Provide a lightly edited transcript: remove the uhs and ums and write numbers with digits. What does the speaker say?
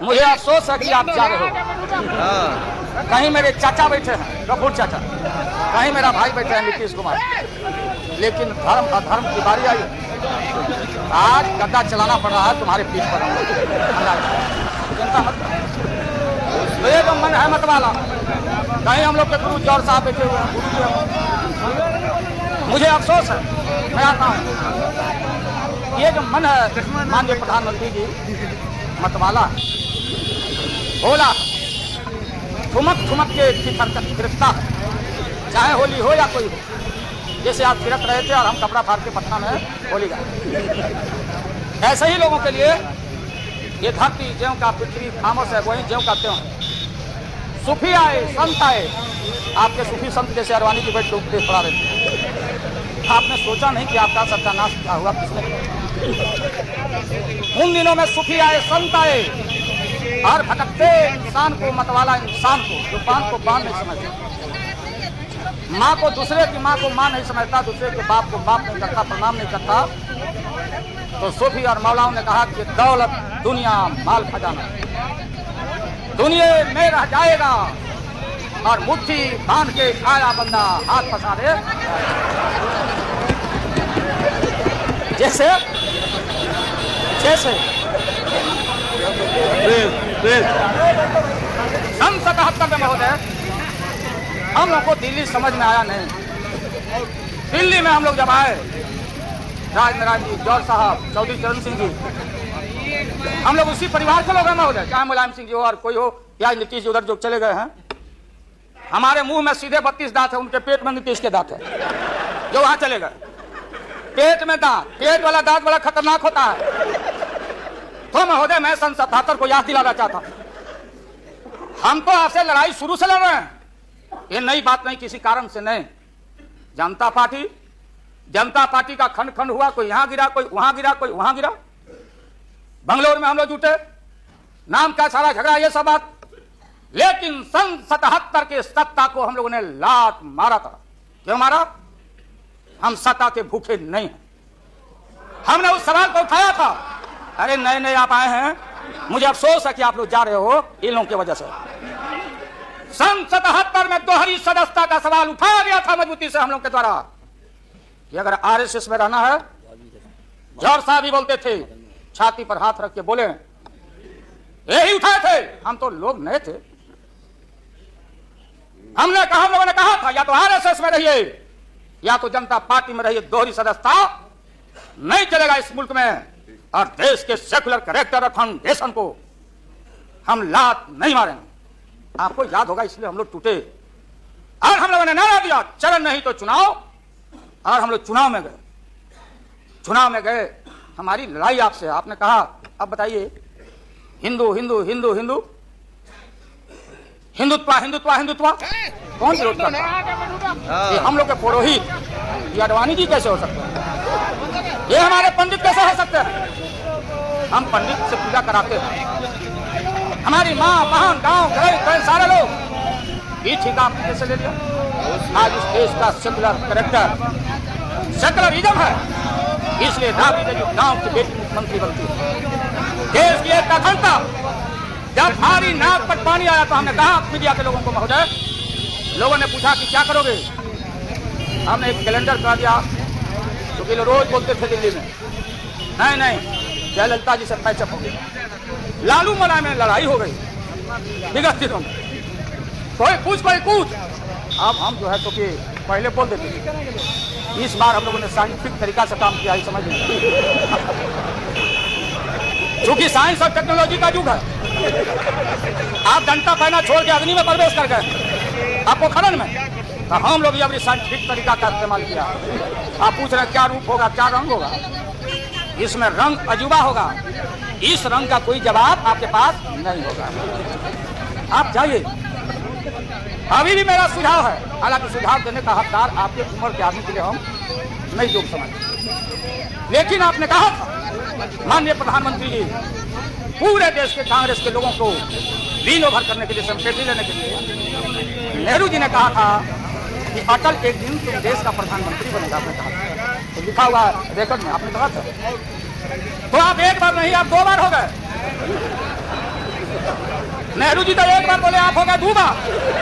मुझे अफसोस है कि आप जा रहे हो। कहीं मेरे चाचा बैठे हैं, गफूर चाचा, कहीं मेरा भाई बैठे हैं नीतीश कुमार, लेकिन धर्म अधर्म की बारी आई। आज गद्दा चलाना पड़ रहा है तुम्हारे पीठ पर। चिंता मत, मेरे तो मन है मत वाला। कहीं हम लोग के गुरु जौहर साहब बैठे हुए हैं, मुझे अफसोस है। मैं आता हूँ, ये जो मन है माननीय प्रधानमंत्री जी मतवाला बोला, ठुमक ठुमक के थिरकता, चाहे होली हो या कोई हो। जैसे आप थिरक रहे थे और हम कपड़ा फाड़ के पटना में होली गए। ऐसे ही लोगों के लिए ये धरती ज्यों का पृथ्वी खामोश है, वही ज्यों का त्यों है। सूफी आए, संत आए, आपके सूफी संत जैसे अरवानी की बैठ के उपदेश पढ़ा रहे थे। आपने सोचा नहीं कि आपका सत्यानाश क्या हुआ, किसने? उन दिनों में सूफी आए, संत आए और भटकते इंसान को, मतवाला इंसान को, जो बांध को बांध नहीं समझता, माँ को दूसरे की माँ को माँ नहीं समझता, दूसरे के बाप को बाप नहीं करता, प्रणाम नहीं करता, तो सूफी और मौलाओं ने कहा कि दौलत दुनिया माल खजाना दुनिया में रह जाएगा और मुट्ठी बांध के खाया बंदा हाथ पसारे। जैसे जैसे सन 77 में महोदय हम लोग को दिल्ली समझ में आया नहीं। दिल्ली में हम लोग जब आए, राजनारायण जी, जौहर साहब, चौधरी चरण सिंह जी, हम लोग उसी परिवार के लोग हैं महोदय, चाहे मुलायम सिंह जी हो और कोई हो या नीतीश जी उधर जो चले गए हैं। हमारे मुंह में सीधे 32 दांत है, उनके पेट में नीतीश के दांत है, जो वहां चले गए। पेट में दांत, पेट वाला दांत बड़ा खतरनाक होता है। तो महोदय मैं सन 77 को याद दिलाना चाहता हूं, हम तो आपसे लड़ाई शुरू से लड़ रहे हैं, ये नई बात नहीं, किसी कारण से नहीं। जनता पार्टी का खंड खंड हुआ, कोई यहां गिरा, कोई वहां गिरा, कोई वहां गिरा। बंगलोर में हम लोग जुटे, नाम का सारा झगड़ा, ये सब बात। लेकिन सन 77 के सत्ता को हम लोगों ने लात मारा था। क्यों मारा? हम सत्ता के भूखे नहीं हैं। हमने उस सवाल को उठाया था, अरे नए नए आप आए हैं, मुझे अफसोस है कि आप लोग जा रहे हो इन लोगों की वजह से। सन 77 में दोहरी सदस्यता का सवाल उठाया गया था मजबूती से हम लोग के द्वारा कि अगर आरएसएस में रहना है। जौहर साहब भी बोलते थे, छाती पर हाथ रख के बोले, यही उठाए थे। हम तो लोग नए थे, हम लोगों ने कहा था या तो आरएसएस में रहिए या तो जनता पार्टी में रहिए, दोहरी सदस्यता नहीं चलेगा इस मुल्क में। और देश के सेकुलर कैरेक्टर और फाउंडेशन को हम लात नहीं मारेंगे। आपको याद होगा, इसलिए हम लोग टूटे और हम लोगों ने नारा दिया, चरण नहीं तो चुनाव। और हम लोग चुनाव में गए। हमारी लड़ाई आपसे, आपने कहा अब बताइए, हिंदू हिंदू हिंदू हिंदू हिंदुत्व हिंदुत्व हिंदुत्व कौन विरोध करता है? ये हम लोग के पुरोहित, ये अडवाणी जी कैसे हो सकते हैं? ये हमारे पंडित कैसे हो सकते हैं? हम पंडित से पूजा कराते हैं, हमारी माँ बहन गांव घर सारे लोग। ये ठेका आपने कैसे ले लिया? आज इस देश का सेकुलर कैरेक्टर, सेकुलरिज्म है, इसलिए राबड़ी देवी गांव की बेटी मुख्यमंत्री बनती है। देश की एकता अखंडता, जब हमारी नाक पर पानी आया तो हमने कहा मीडिया के लोगों को, महोदय, लोगों ने पूछा कि क्या करोगे? हमने एक कैलेंडर करा दिया, क्योंकि लोग रोज बोलते थे दिल्ली में, नहीं जयललिता जी से पैचअप हो गया, लालू मलाय में लड़ाई हो गई विगत दिनों में, कोई पूछ। अब हम जो है तो कि पहले बोल देते थे, इस बार हम लोगों ने साइंटिफिक तरीका से काम किया, समझ लीजिए, क्योंकि साइंस और टेक्नोलॉजी का युग है। आप डंडा पहना छोड़ के अग्नि में प्रवेश कर गए, आपको खनन में, तो हम लोग भी साइंटिफिक तरीका का इस्तेमाल किया। आप पूछ रहे क्या रूप होगा, क्या रंग होगा? इसमें रंग अजूबा होगा, इस रंग का कोई जवाब आपके पास नहीं होगा। आप जाइए। अभी भी मेरा सुझाव है, हालांकि सुझाव देने का हकदार आपके उम्र के आदमी के लिए हम नहीं जोग समझ, लेकिन आपने कहा था माननीय प्रधानमंत्री जी, पूरे देश के कांग्रेस के लोगों को विन ओवर करने के लिए, संपेटी लेने के लिए, नेहरू जी ने कहा था कि अटल एक दिन तुम देश का प्रधानमंत्री बनेगा। आपने कहा था, तो लिखा हुआ रिकॉर्ड में आपने कहा था। तो आप एक बार नहीं, आप 2 बार हो गए। नेहरू जी तो एक बार बोले, आप हो गए 2 बार।